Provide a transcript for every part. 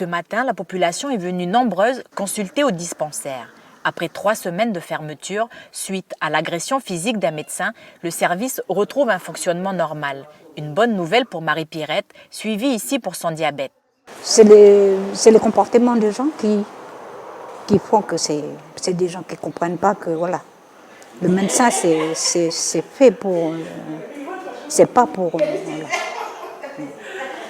Ce matin, la population est venue nombreuse consulter au dispensaire. Après 3 semaines de fermeture, suite à l'agression physique d'un médecin, le service retrouve un fonctionnement normal. Une bonne nouvelle pour Marie Pirette, suivie ici pour son diabète. C'est le comportement des gens qui font que c'est des gens qui ne comprennent pas que voilà, le médecin c'est fait pour, c'est pas pour, voilà.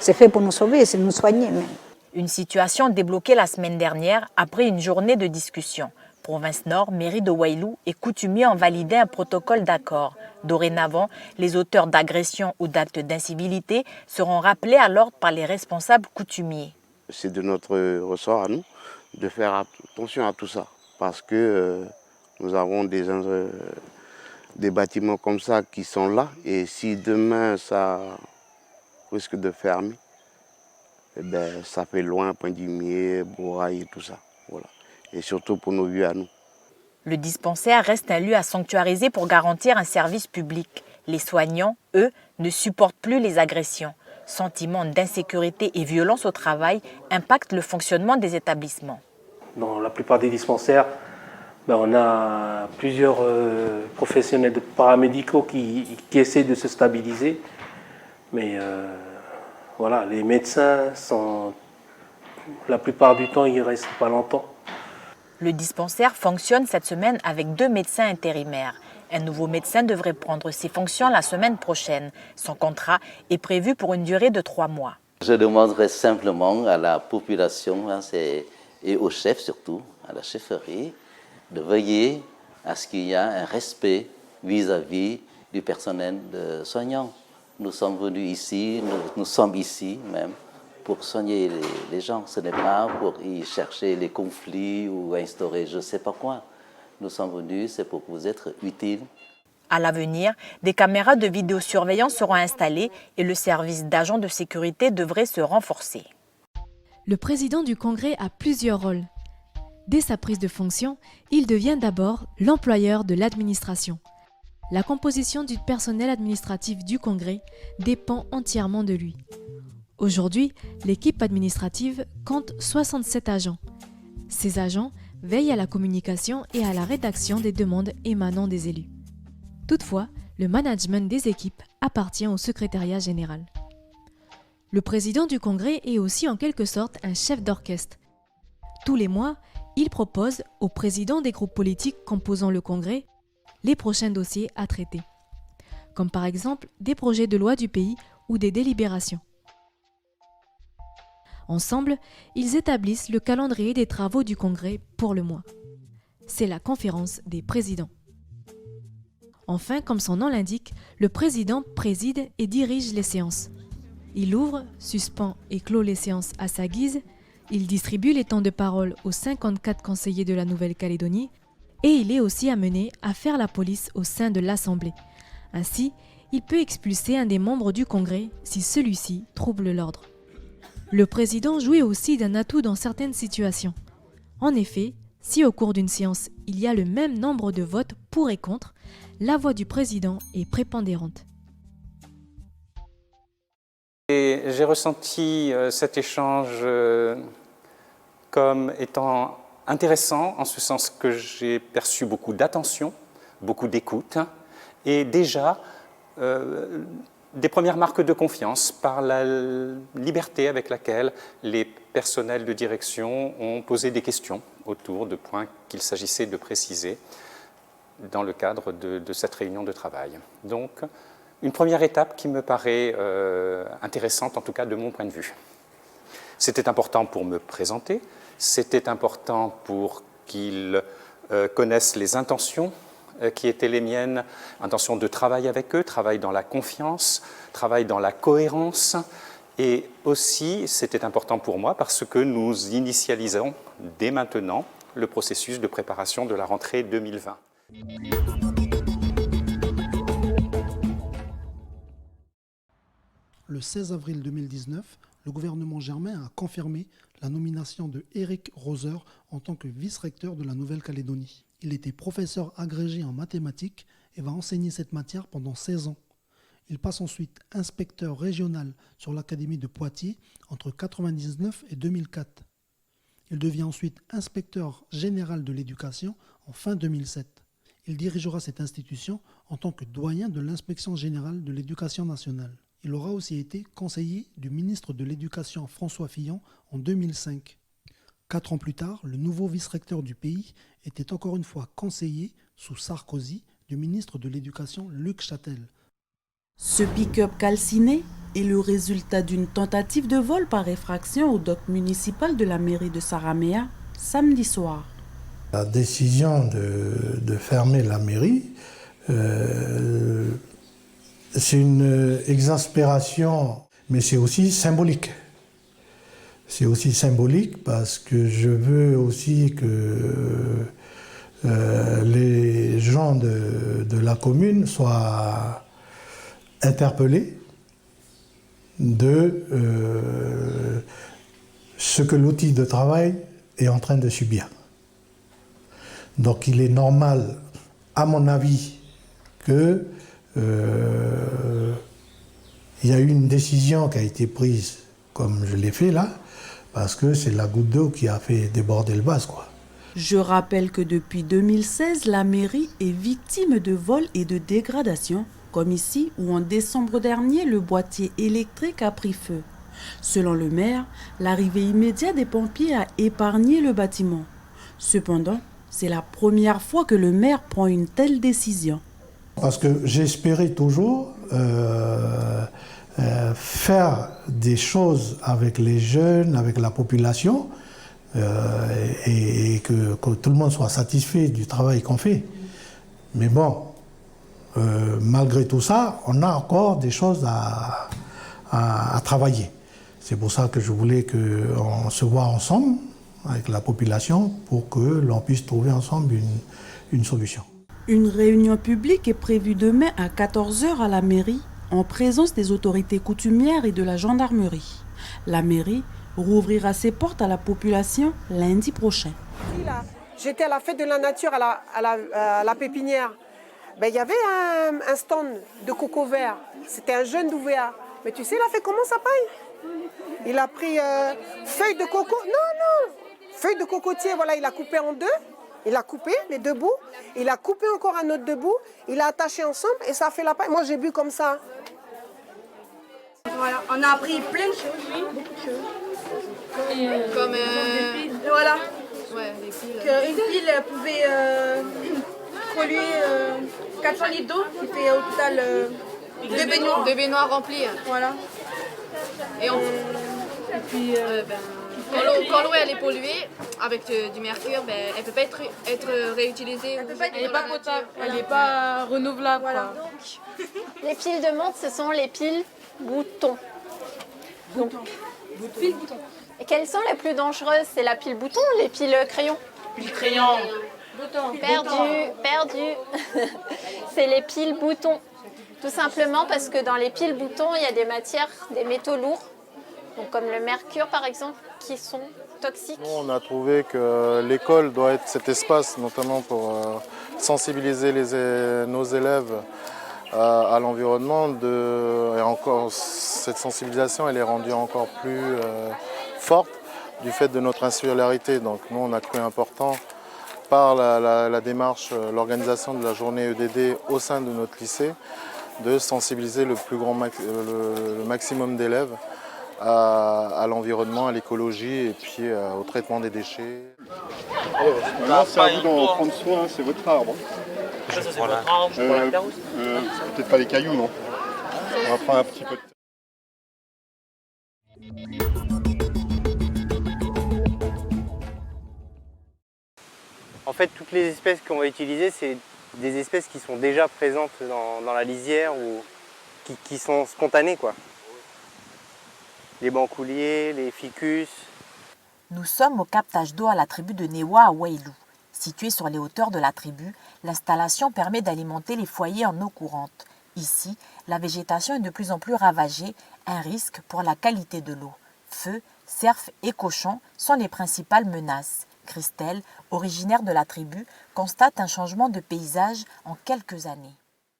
C'est fait pour nous sauver, c'est nous soigner même. Une situation débloquée la semaine dernière après une journée de discussion. Province Nord, mairie de Wailou et coutumier ont validé un protocole d'accord. Dorénavant, les auteurs d'agressions ou d'actes d'incivilité seront rappelés à l'ordre par les responsables coutumiers. C'est de notre ressort à nous de faire attention à tout ça parce que nous avons des bâtiments comme ça qui sont là et si demain ça risque de fermer, eh ben, ça fait loin, Pointe-du-Mier, Bourail et tout ça. Voilà. Et surtout pour nos vieux à nous. Le dispensaire reste un lieu à sanctuariser pour garantir un service public. Les soignants, eux, ne supportent plus les agressions. Sentiments d'insécurité et violence au travail impactent le fonctionnement des établissements. Dans la plupart des dispensaires, on a plusieurs professionnels de paramédicaux qui essaient de se stabiliser. Mais voilà, les médecins, la plupart du temps, ils ne restent pas longtemps. Le dispensaire fonctionne cette semaine avec 2 médecins intérimaires. Un nouveau médecin devrait prendre ses fonctions la semaine prochaine. Son contrat est prévu pour une durée de 3 mois. Je demanderais simplement à la population et au chef surtout, à la chefferie, de veiller à ce qu'il y ait un respect vis-à-vis du personnel soignant. Nous sommes venus ici, nous sommes ici même pour soigner les gens. Ce n'est pas pour y chercher les conflits ou instaurer je ne sais pas quoi. Nous sommes venus, c'est pour vous être utiles. À l'avenir, des caméras de vidéosurveillance seront installées et le service d'agents de sécurité devrait se renforcer. Le président du Congrès a plusieurs rôles. Dès sa prise de fonction, il devient d'abord l'employeur de l'administration. La composition du personnel administratif du Congrès dépend entièrement de lui. Aujourd'hui, l'équipe administrative compte 67 agents. Ces agents veillent à la communication et à la rédaction des demandes émanant des élus. Toutefois, le management des équipes appartient au secrétariat général. Le président du Congrès est aussi en quelque sorte un chef d'orchestre. Tous les mois, il propose au président des groupes politiques composant le Congrès les prochains dossiers à traiter, comme par exemple des projets de loi du pays ou des délibérations. Ensemble, ils établissent le calendrier des travaux du Congrès pour le mois. C'est la conférence des présidents. Enfin, comme son nom l'indique, le président préside et dirige les séances. Il ouvre, suspend et clôt les séances à sa guise, il distribue les temps de parole aux 54 conseillers de la Nouvelle-Calédonie et il est aussi amené à faire la police au sein de l'Assemblée. Ainsi, il peut expulser un des membres du Congrès si celui-ci trouble l'ordre. Le président jouit aussi d'un atout dans certaines situations. En effet, si au cours d'une séance, il y a le même nombre de votes pour et contre, la voix du président est prépondérante. J'ai ressenti cet échange comme étant intéressant, en ce sens que j'ai perçu beaucoup d'attention, beaucoup d'écoute, et déjà des premières marques de confiance par la liberté avec laquelle les personnels de direction ont posé des questions autour de points qu'il s'agissait de préciser dans le cadre de cette réunion de travail. Donc, une première étape qui me paraît intéressante, en tout cas de mon point de vue. C'était important pour me présenter, c'était important pour qu'ils connaissent les intentions qui étaient les miennes, intention de travail avec eux, travail dans la confiance, travail dans la cohérence. Et aussi, c'était important pour moi parce que nous initialisons dès maintenant le processus de préparation de la rentrée 2020. Le 16 avril 2019, le gouvernement germain a confirmé la nomination de Éric Roser en tant que vice-recteur de la Nouvelle-Calédonie. Il était professeur agrégé en mathématiques et va enseigner cette matière pendant 16 ans. Il passe ensuite inspecteur régional sur l'Académie de Poitiers entre 1999 et 2004. Il devient ensuite inspecteur général de l'éducation en fin 2007. Il dirigera cette institution en tant que doyen de l'inspection générale de l'éducation nationale. Il aura aussi été conseiller du ministre de l'Éducation François Fillon en 2005. 4 ans plus tard, le nouveau vice-recteur du pays était encore une fois conseiller, sous Sarkozy, du ministre de l'Éducation Luc Châtel. Ce pick-up calciné est le résultat d'une tentative de vol par effraction au dock municipal de la mairie de Saramea samedi soir. La décision de fermer la mairie, c'est une exaspération, mais c'est aussi symbolique. C'est aussi symbolique parce que je veux aussi que les gens de la commune soient interpellés de ce que l'outil de travail est en train de subir. Donc il est normal, à mon avis, que il y a eu une décision qui a été prise comme je l'ai fait là, parce que c'est la goutte d'eau qui a fait déborder le vase, quoi. Je rappelle que depuis 2016, la mairie est victime de vols et de dégradations, comme ici où en décembre dernier, le boîtier électrique a pris feu. Selon le maire, l'arrivée immédiate des pompiers a épargné le bâtiment. Cependant, c'est la première fois que le maire prend une telle décision. Parce que j'espérais toujours faire des choses avec les jeunes, avec la population, et que tout le monde soit satisfait du travail qu'on fait. Mais bon, malgré tout ça, on a encore des choses à travailler. C'est pour ça que je voulais qu'on se voit ensemble avec la population pour que l'on puisse trouver ensemble une solution. Une réunion publique est prévue demain à 14h à la mairie, en présence des autorités coutumières et de la gendarmerie. La mairie rouvrira ses portes à la population lundi prochain. J'étais à la fête de la nature à la pépinière. Ben, il y avait un stand de coco vert. C'était un jeune d'OUVA. Mais tu sais, il a fait comment ça paille? Il a pris feuilles de coco. Non, feuilles de cocotier. Voilà, il a coupé en deux. Il a coupé les deux bouts. Il a coupé encore un autre deux bouts. Il a attaché ensemble et ça a fait la paille. Moi, j'ai bu comme ça. Voilà, on a appris plein de choses, oui, beaucoup de choses. Comme des piles. Voilà. Ouais, les piles. Qu'une pile pouvait polluer 400 litres d'eau, qui fait au total deux baignoires remplies. Voilà. Et puis, quand l'eau elle est polluée avec du mercure, ben, elle ne peut pas être réutilisée. Elle n'est pas potable, elle n'est pas renouvelable. Voilà. Donc, les piles de menthe, ce sont les piles boutons. Donc, Pile bouton. et quelles sont les plus dangereuses? C'est la pile bouton ou les piles crayon? Pile crayon. Bouton. Perdu. C'est les piles boutons. Tout simplement parce que dans les piles boutons, il y a des matières, des métaux lourds, donc comme le mercure par exemple, qui sont toxiques. On a trouvé que l'école doit être cet espace, notamment pour sensibiliser nos élèves à l'environnement. Et encore, cette sensibilisation, elle est rendue encore plus forte du fait de notre insularité. Donc nous, on a cru important par la démarche, l'organisation de la journée EDD au sein de notre lycée, de sensibiliser le maximum d'élèves à l'environnement, à l'écologie et puis au traitement des déchets. Alors, c'est à vous d'en prendre soin, c'est votre arbre. Ça, c'est votre arbre pour la terre aussi. Peut-être pas les cailloux, non? On va prendre un petit peu de... En fait, toutes les espèces qu'on va utiliser, c'est des espèces qui sont déjà présentes dans la lisière ou qui sont spontanées, quoi. Les bancouliers, les ficus. Nous sommes au captage d'eau à la tribu de Newa à Wailou. Située sur les hauteurs de la tribu, l'installation permet d'alimenter les foyers en eau courante. Ici, la végétation est de plus en plus ravagée, un risque pour la qualité de l'eau. Feux, cerfs et cochons sont les principales menaces. Christelle, originaire de la tribu, constate un changement de paysage en quelques années.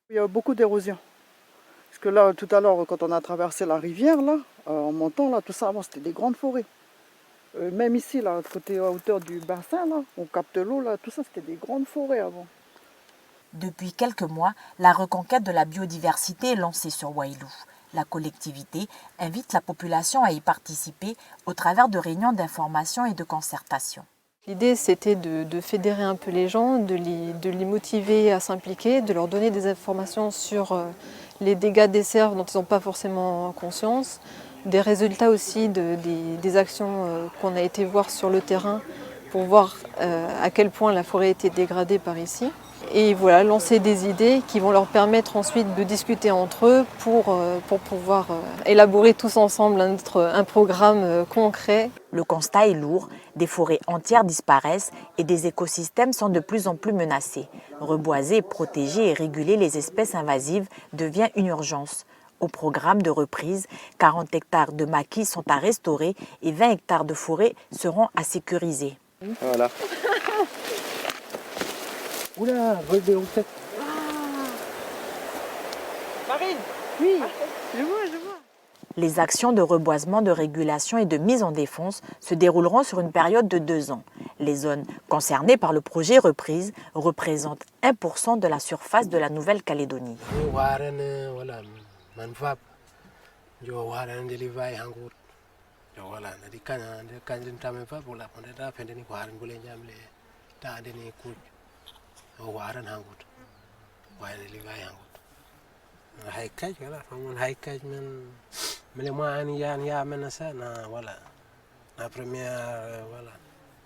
Il y a beaucoup d'érosion. que là, tout à l'heure, quand on a traversé la rivière, là, en montant, là, tout ça, avant, c'était des grandes forêts. Même ici, là, côté à hauteur du bassin, là, on capte l'eau, là, tout ça, c'était des grandes forêts avant. Depuis quelques mois, la reconquête de la biodiversité est lancée sur Wailou. La collectivité invite la population à y participer au travers de réunions d'information et de concertation. L'idée, c'était de fédérer un peu les gens, de les motiver à s'impliquer, de leur donner des informations sur les dégâts des cerfs dont ils n'ont pas forcément conscience, des résultats aussi des actions qu'on a été voir sur le terrain pour voir à quel point la forêt était dégradée par ici. Et voilà, lancer des idées qui vont leur permettre ensuite de discuter entre eux pour pouvoir élaborer tous ensemble un programme concret. Le constat est lourd, des forêts entières disparaissent et des écosystèmes sont de plus en plus menacés. Reboiser, protéger et réguler les espèces invasives devient une urgence. Au programme de reprise, 40 hectares de maquis sont à restaurer et 20 hectares de forêt seront à sécuriser. Voilà. Oula, vol de roussettes. Marine, oui, je vois. Les actions de reboisement, de régulation et de mise en défense se dérouleront sur une période de 2 ans. Les zones concernées par le projet Reprise représentent 1% de la surface de la Nouvelle-Calédonie.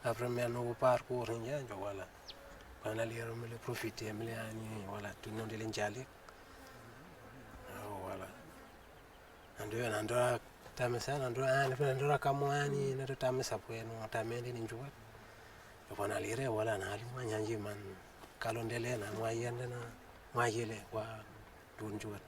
La première nouveau parcours voilà on a le profiter voilà tout le monde de l'injali voilà andora tamesa andora kamwani na tamesa kwenu tamende ni njua kwa lire wala na hali manyanji man kalondele na mwayende na mwayele kwa tunjua